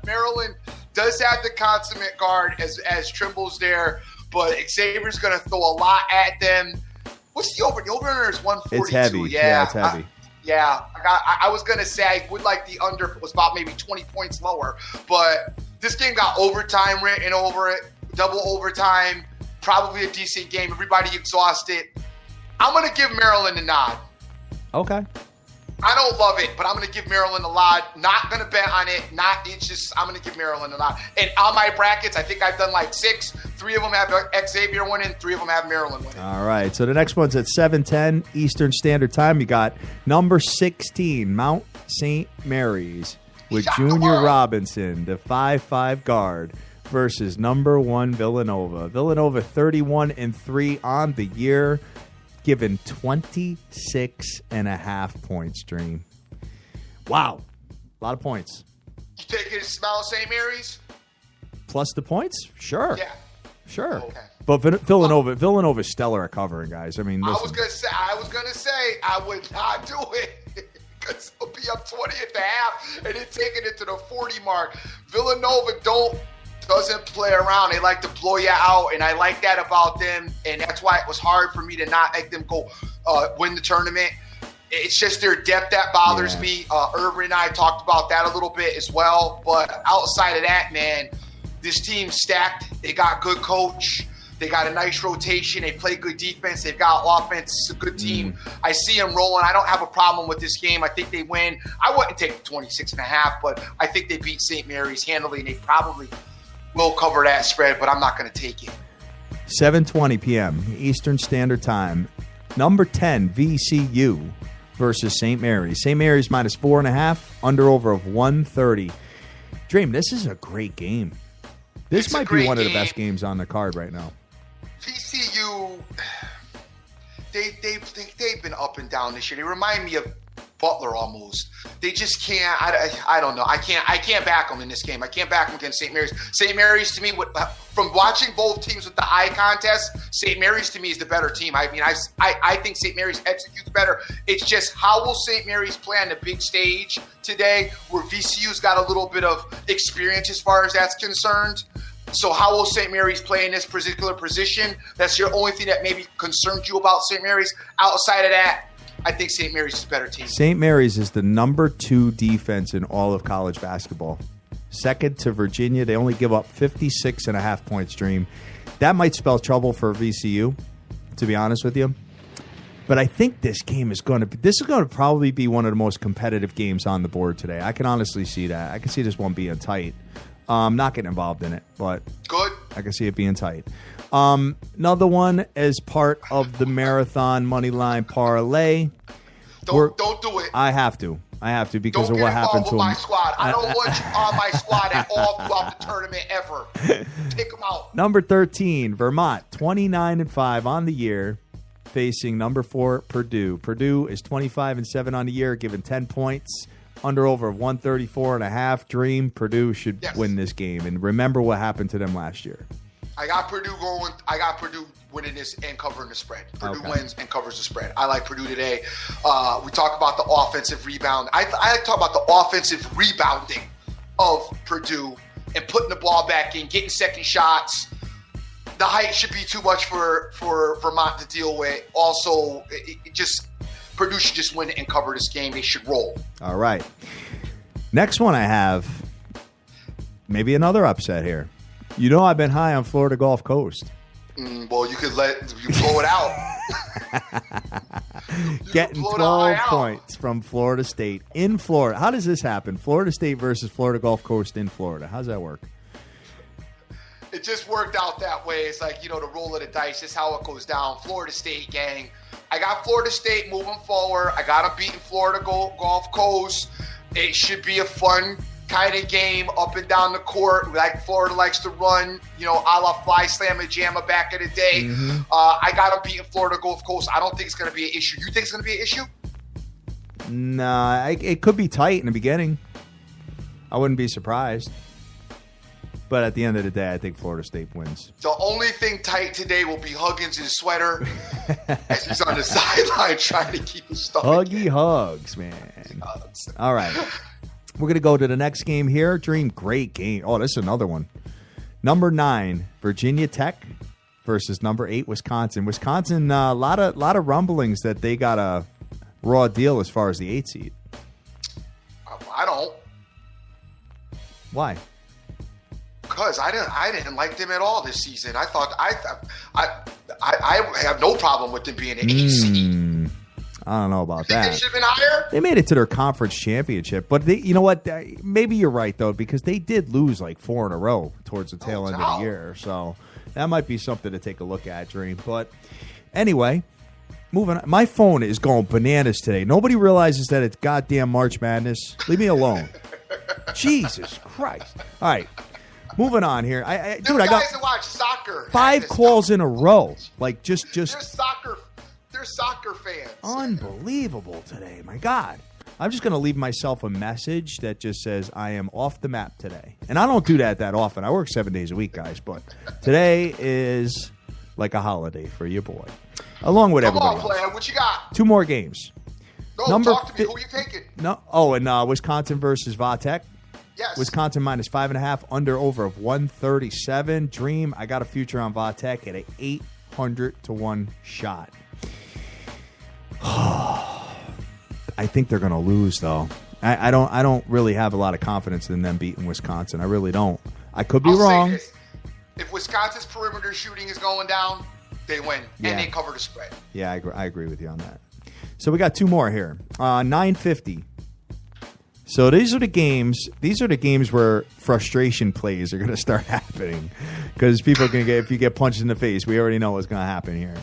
Maryland does have the consummate guard as Trimble's there, but Xavier's going to throw a lot at them. What's the over? The over-under is 142. It's heavy. Yeah, it's heavy. I was going to say I would like the under if it was about maybe 20 points lower. But this game got overtime written over it, double overtime, probably a decent game. Everybody exhausted. I'm going to give Maryland a nod. Okay. I don't love it, but I'm going to give Maryland a nod. Not going to bet on it. I'm going to give Maryland a nod. And on my brackets, I think I've done like 6. 3 of them have Xavier winning. 3 of them have Maryland winning. All right. So the next one's at 7:10 Eastern Standard Time. You got number 16 Mount St. Mary's with Junior Robinson, the 5'5" guard, versus number 1 Villanova. Villanova 31-3 on the year, given 26.5 points, Dream. Wow. A lot of points. You taking Mount St. Mary's? Plus the points? Sure. Yeah. Sure. Okay. But Villanova's stellar at covering, guys. I mean, listen. I was gonna say I would not do it because it'll be up 20.5 and then taking it to the 40 mark. Villanova doesn't play around. They like to blow you out, and I like that about them, and that's why it was hard for me to not make them go win the tournament. It's just their depth that bothers me. Irvin and I talked about that a little bit as well, but outside of that, man, this team's stacked. They got good coach. They got a nice rotation. They play good defense. They've got offense. It's a good team. I see them rolling. I don't have a problem with this game. I think they win. I wouldn't take the 26.5, but I think they beat St. Mary's handily, and they probably will cover that spread, but I'm not going to take it. 7:20 p.m. Eastern Standard Time. Number 10 VCU versus St. Mary's. St. Mary's -4.5, under over of 130. Dream, this is a great game. This might be one of the best games on the card right now. VCU, they've been up and down this year. They remind me of Butler almost. They just can't. I don't know. I can't back them in this game. I can't back them against St. Mary's. St. Mary's to me, from watching both teams with the eye contest, St. Mary's to me is the better team. I mean, I think St. Mary's executes better. It's just how will St. Mary's play on the big stage today, where VCU's got a little bit of experience as far as that's concerned. So how will St. Mary's play in this particular position? That's your only thing that maybe concerns you about St. Mary's. Outside of that, I think St. Mary's is a better team. St. Mary's is the number 2 defense in all of college basketball. Second to Virginia. They only give up 56.5 points, Dream. That might spell trouble for VCU, to be honest with you. But I think this game is going to probably be one of the most competitive games on the board today. I can honestly see that. I can see this one being tight. Not getting involved in it, but good. I can see it being tight. Another one as part of the marathon money line parlay. Don't do it. I have to because of what happened to him. My squad. I don't want you on my squad at all throughout the tournament ever. Take them out. Number 13, Vermont, 29-5 on the year, facing number 4, Purdue. Purdue is 25-7 on the year, given 10 points, under over 134.5. Dream Purdue should win this game. And remember what happened to them last year. I got Purdue winning this and covering the spread. Purdue wins and covers the spread. I like Purdue today. We talk about the offensive rebound. I like to talk about the offensive rebounding of Purdue and putting the ball back in, getting second shots. The height should be too much for Vermont to deal with. Also, Purdue should just win and cover this game. They should roll. All right. Next one I have, maybe another upset here. You know I've been high on Florida Gulf Coast. Well, you blow it out. Getting 12 points from Florida State in Florida. How does this happen? Florida State versus Florida Gulf Coast in Florida. How's that work? It just worked out that way. It's like, the roll of the dice. This is how it goes down. Florida State, gang. I got Florida State moving forward. I got them beating Florida Gulf Coast. It should be a fun kind of game up and down the court like Florida likes to run, a la Fly Slamma Jamma back in the day. Mm-hmm. I got them beating Florida Gulf Coast. I don't think it's going to be an issue. You think it's going to be an issue? Nah, it could be tight in the beginning. I wouldn't be surprised. But at the end of the day, I think Florida State wins. The only thing tight today will be Huggins' sweater as he's on the sideline trying to keep his stomach. Huggy hugs, man. All right. We're going to go to the next game here. Dream, great game. Oh, this is another one. Number 9, Virginia Tech versus number 8, Wisconsin. Wisconsin, a lot of rumblings that they got a raw deal as far as the 8 seed. I don't. Why? Because I didn't like them at all this season. I have no problem with them being an 8 seed. I don't know about that. They should have been higher? They made it to their conference championship. But you know what? Maybe you're right, though, because they did lose like 4 in a row towards the tail end of the year. So that might be something to take a look at, Dream. But anyway, moving on. My phone is going bananas today. Nobody realizes that it's goddamn March Madness. Leave me alone. Jesus Christ. All right. Moving on here. I got guys that watch soccer. 5 calls in a row. Like just They're soccer fans. Unbelievable today. My God. I'm just going to leave myself a message that just says I am off the map today. And I don't do that often. I work 7 days a week, guys. But today is like a holiday for your boy. Along with everybody else. Come on, player. What you got? 2 more games. No, talk to me. Who are you taking? No. Oh, and Wisconsin versus Vatek. Yes. Wisconsin minus 5.5, under over of 137. Dream, I got a future on Vatek at an 800-1 shot. I think they're going to lose, though. I don't really have a lot of confidence in them beating Wisconsin. I really don't. I could be wrong. Say this. If Wisconsin's perimeter shooting is going down, they win, and they cover the spread. Yeah, I agree with you on that. So we got 2 more here. 9:50. So these are the games. These are the games where frustration plays are going to start happening because people are going to get, if you get punched in the face, we already know what's going to happen here.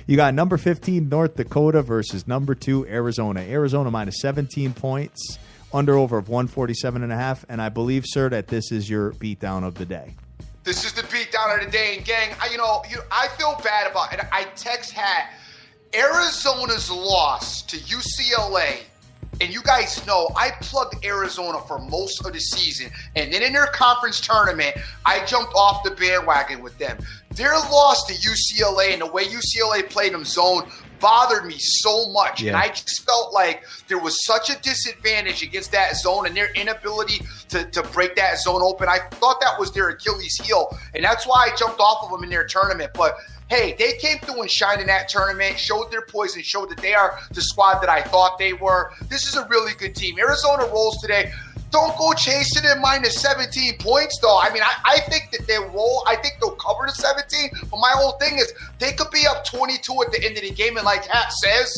You got number 15 North Dakota versus number 2 Arizona. Arizona minus 17 points, under over of 147.5, and I believe, sir, that this is your beatdown of the day. This is the beatdown of the day, and gang, I feel bad about it. I text Hat Arizona's loss to UCLA. And you guys know I plugged Arizona for most of the season. And then in their conference tournament, I jumped off the bandwagon with them. Their loss to UCLA and the way UCLA played them zone bothered me so much. Yeah. And I just felt like there was such a disadvantage against that zone and their inability to break that zone open. I thought that was their Achilles heel. And that's why I jumped off of them in their tournament. But hey, they came through and shined in that tournament, showed their poise, and showed that they are the squad that I thought they were. This is a really good team. Arizona rolls today. don't go chasing it minus 17 points, though. I mean, I think that they roll. I think they'll cover the 17. But my whole thing is they could be up 22 at the end of the game. And like Hat says,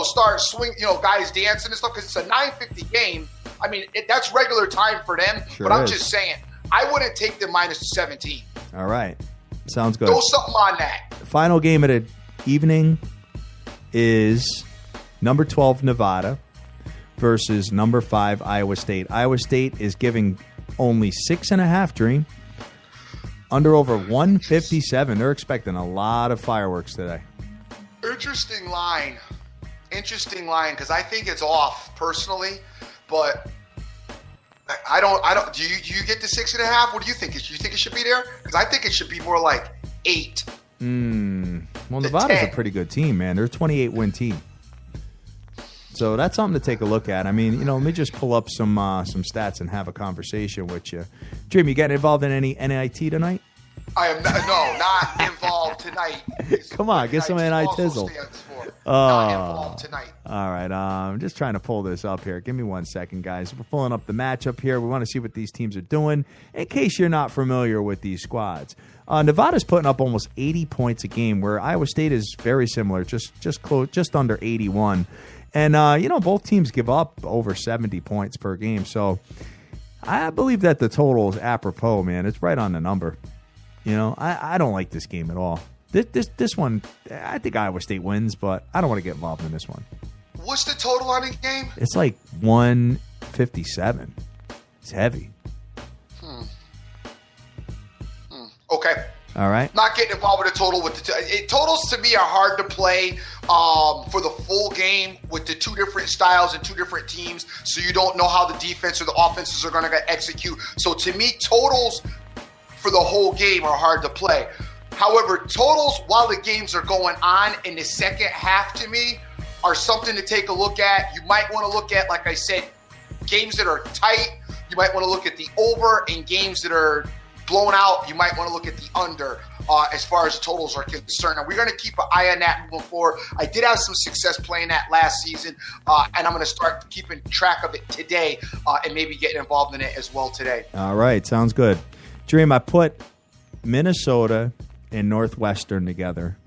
start swing, guys dancing and stuff because it's a 9:50 game. I mean, that's regular time for them. Sure but I'm is. just saying, I wouldn't take them minus 17. All right. Sounds good. Throw something on that. Final game of the evening is number 12 Nevada versus number 5 Iowa State. Iowa State is giving only 6.5, Dream. Under over 157. They're expecting a lot of fireworks today. Interesting line because I think it's off personally, but I don't. Do you get to 6.5? What do you think? Do you think it should be there? Because I think it should be more like 8. Well, Nevada's a pretty good team, man. They're a 28-win team. So that's something to take a look at. I mean, let me just pull up some stats and have a conversation with you. Dream, you getting involved in any NIT tonight? I am not involved tonight. Come on, get some NIT tizzle. Not involved tonight. All right, I'm just trying to pull this up here. Give me 1 second, guys. We're pulling up the matchup here. We want to see what these teams are doing in case you're not familiar with these squads. Nevada's putting up almost 80 points a game, where Iowa State is very similar, just close, just under 81. And, both teams give up over 70 points per game. So I believe that the total is apropos, man. It's right on the number. I don't like this game at all. This one, I think Iowa State wins, but I don't want to get involved in this one. What's the total on the game? It's like 157. It's heavy. Okay. All right. Not getting involved with the total. Totals to me are hard to play for the full game with the two different styles and two different teams, so you don't know how the defense or the offenses are going to execute. So to me, totals for the whole game are hard to play. However, totals while the games are going on in the second half to me are something to take a look at. You might want to look at, like I said, games that are tight. You might want to look at the over, and games that are blown out, you might want to look at the under as far as totals are concerned. Now, we're going to keep an eye on that moving forward. I did have some success playing that last season, and I'm going to start keeping track of it today and maybe getting involved in it as well today. All right, sounds good. Dream, I put Minnesota and Northwestern together.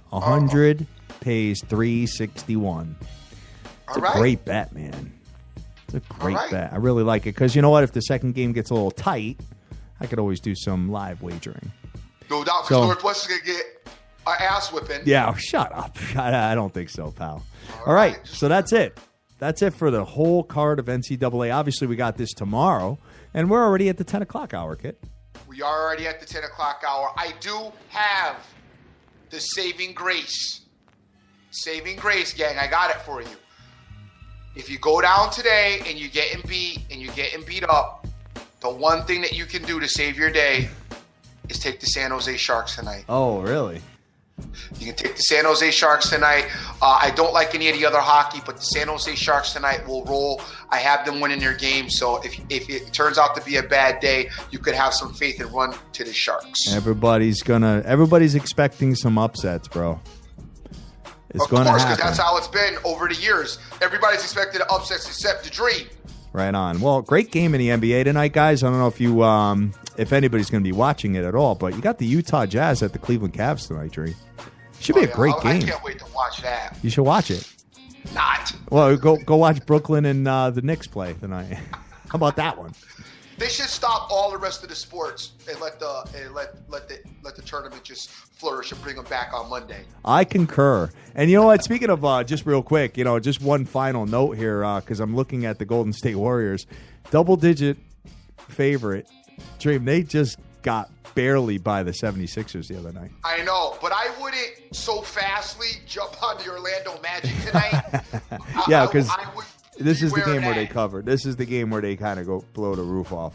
100 pays 361. It's a great bet, man. It's a great bet. I really like it because you know what? If the second game gets a little tight, I could always do some live wagering. No doubt, because Northwestern's going to get an ass whipping. Yeah, shut up. I don't think so, pal. All right, so that's it. That's it for the whole card of NCAA. Obviously, we got this tomorrow, and we're already at the 10 o'clock hour, Kit. We are already at the 10 o'clock hour. I do have the saving grace. Saving grace, gang. I got it for you. If you go down today and you're getting beat up, the one thing that you can do to save your day is take the San Jose Sharks tonight. Oh, really? You can take the San Jose Sharks tonight. I don't like any of the other hockey, but the San Jose Sharks tonight will roll. I have them winning their game, so if it turns out to be a bad day, you could have some faith and run to the Sharks. Everybody's expecting some upsets, bro. It's of course, because that's how it's been over the years. Everybody's expected upsets except the Dream. Right on. Well, great game in the NBA tonight, guys. I don't know if anybody's going to be watching it at all, but you got the Utah Jazz at the Cleveland Cavs tonight, Dream. Should be a great game. I can't wait to watch that. You should watch it. Not. Well, go watch Brooklyn and the Knicks play tonight. How about that one? They should stop all the rest of the sports and let the tournament just flourish and bring them back on Monday. I concur. And you know what? Speaking of just real quick, just one final note here because I'm looking at the Golden State Warriors, double-digit favorite. Dream, they just got barely by the 76ers the other night. I know, but I wouldn't so fastly jump on the Orlando Magic tonight. Yeah, because this is the game where they covered. This is the game where they kind of go blow the roof off.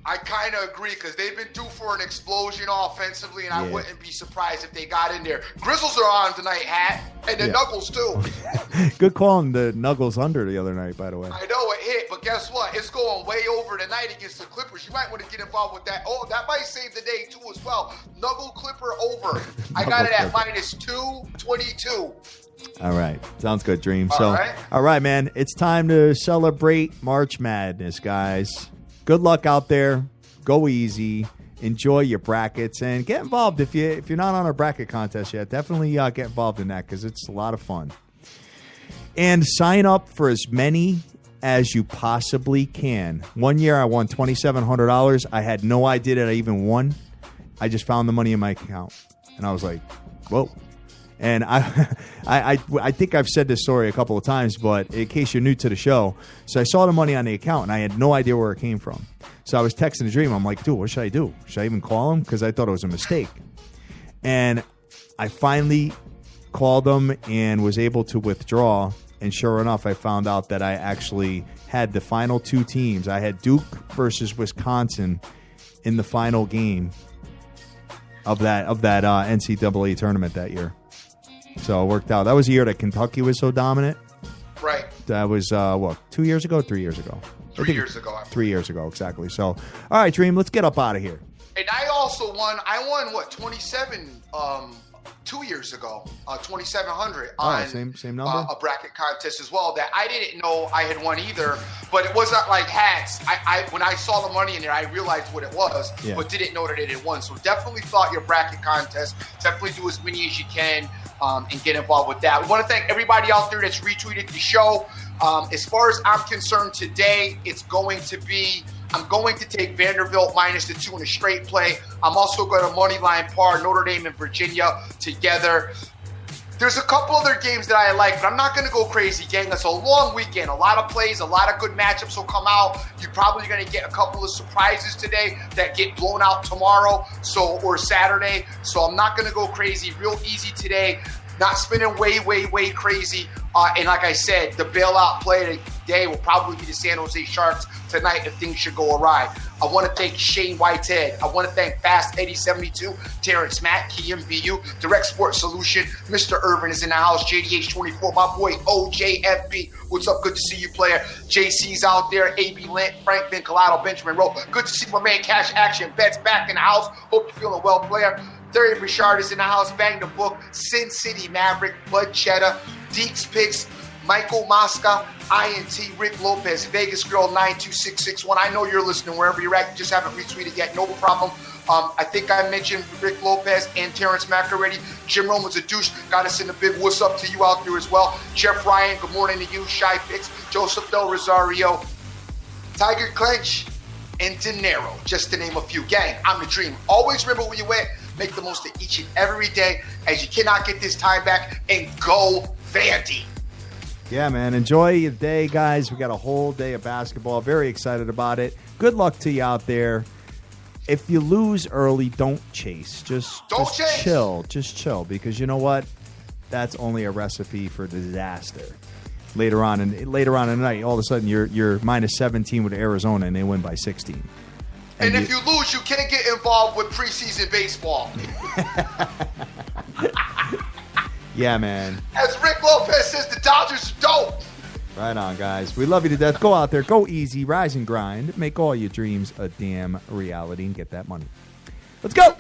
I kind of agree because they've been due for an explosion offensively, and I wouldn't be surprised if they got in there. Grizzlies are on tonight, Hat, and the Nuggles too. Good call on the Nuggles under the other night, by the way. I know it hit, but guess what? It's going way over tonight against the Clippers. You might want to get involved with that. Oh, that might save the day too as well. Nuggle Clipper over. I got it at minus 222. All right. Sounds good, Dream. All right, man. It's time to celebrate March Madness, guys. Good luck out there. Go easy. Enjoy your brackets and get involved if you're not on our bracket contest yet. Definitely get involved in that because it's a lot of fun. And sign up for as many as you possibly can. One year I won $2,700. I had no idea that I even won. I just found the money in my account, and I was like, "Whoa." And I think I've said this story a couple of times, but in case you're new to the show, so I saw the money on the account, and I had no idea where it came from. So I was texting the Dream. I'm like, dude, what should I do? Should I even call him? Because I thought it was a mistake. And I finally called him and was able to withdraw. And sure enough, I found out that I actually had the final two teams. I had Duke versus Wisconsin in the final game of that NCAA tournament that year. So it worked out. That was the year that Kentucky was so dominant. Right. That was, 2 years ago, 3 years ago? 3 years ago. 3 years ago, exactly. So, all right, Dream, let's get up out of here. And I also won. I won, 27 2 years ago, 2,700 on same number? A bracket contest as well that I didn't know I had won either, but it wasn't like hats. When I saw the money in there, I realized what it was, but didn't know that it had won. So definitely thought your bracket contest. Definitely do as many as you can and get involved with that. We want to thank everybody out there that's retweeted the show. As far as I'm concerned today, I'm going to take Vanderbilt minus the 2 in a straight play. I'm also going to moneyline par Notre Dame and Virginia together. There's a couple other games that I like, but I'm not going to go crazy, gang. It's a long weekend. A lot of plays, a lot of good matchups will come out. You're probably going to get a couple of surprises today that get blown out tomorrow or Saturday. So I'm not going to go crazy. Real easy today. Not spinning way crazy. And like I said, the bailout play of the day will probably be the San Jose Sharks tonight if things should go awry. I want to thank Shane Whitehead. I want to thank Fast Eddie 72, Terrence Mack, KMBU, Direct Sports Solution. Mr. Irvin is in the house. JDH24, my boy OJFB. What's up? Good to see you, player. JC's out there. AB Lint, Franklin, Collado, Benjamin Rowe. Good to see my man Cash Action. Bet's back in the house. Hope you're feeling well, player. Darian Richard is in the house. Bang the book. Sin City Maverick, Bud Cheddar, Deeks Picks, Michael Mosca, INT, Rick Lopez, Vegas Girl 92661. I know you're listening wherever you're at. You just haven't retweeted yet. No problem. I think I mentioned Rick Lopez and Terrence Mack already. Jim Roman's a douche. Got us in a big what's up to you out there as well. Jeff Ryan, good morning to you. Shy Picks, Joseph Del Rosario, Tiger Clench, and De Niro, just to name a few. Gang, I'm the Dream. Always remember where you at. Make the most of each and every day, as you cannot get this time back, and go Vandy. Yeah, man. Enjoy your day, guys. We got a whole day of basketball. Very excited about it. Good luck to you out there. If you lose early, don't chase. Just chill. Just chill, because you know what? That's only a recipe for disaster. Later on in the night, all of a sudden you're minus 17 with Arizona, and they win by 16. And if you lose, you can't get involved with preseason baseball. Yeah, man. As Rick Lopez says, the Dodgers are dope. Right on, guys. We love you to death. Go out there. Go easy. Rise and grind. Make all your dreams a damn reality and get that money. Let's go.